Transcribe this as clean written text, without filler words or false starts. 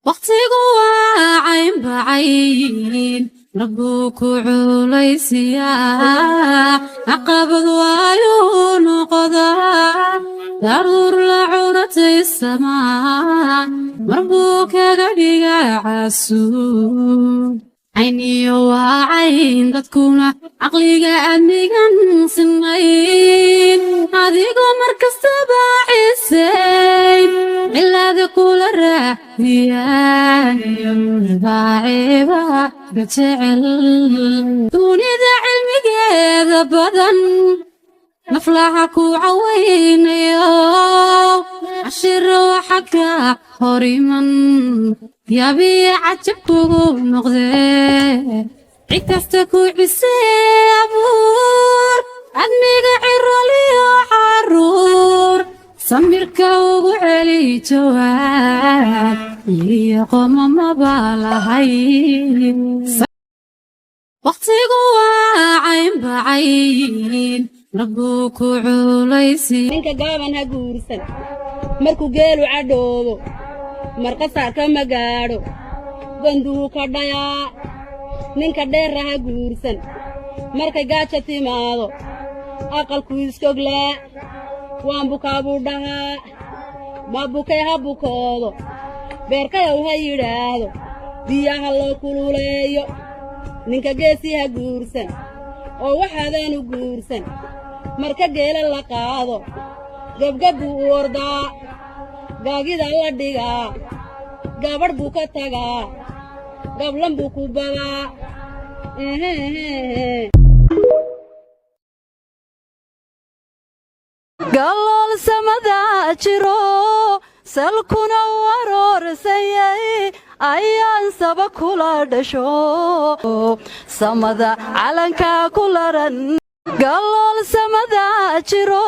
waqtigu waa cayn bacayn rabbuku culaysiyaa caqabad waayuu noqodaa daruur la curatay samaa marbuu kaga dhigaa casuub cayniyo waa cayn dadkuna caqliga adnigan sinayn adigoo markastaba cisayn cilaada kula raadiyaan baaciba gajecel dunida cilmigeeda badan naflaha ku cawaynayo cashiro waxa ka hor iman yaabii cajab kugu noqdee cid kasta ku cisee abuur admiga ciroliyo caruur samirka ugu celi jawaab iyo qomo maba lahayn waqtigu waa cayn bacayn rabbuku culaysiyaa ninka gaaban ha guursan markuu geelu cadhoobo marqasaarka ma gaadho ganduu ka dhayaa ninka dheerra ha guursan markay gaaja timaado aqalku iskoglaa waan bukaa buu dhahaa ma bukay ha bukoodo beerkayow ha yidhaahdo biyaha loo kululeeyo ninka geesii ha guursan oo waxaadaanu guursan marka geela la qaado gabgab buu u ordaa gaagida la dhigaa gabadh buu ka tagaa gablan buu ku badaa galool samada jiro salkuna waroorsayay ayaan saba kula dhasho samada calanka ku laran galool samada jiro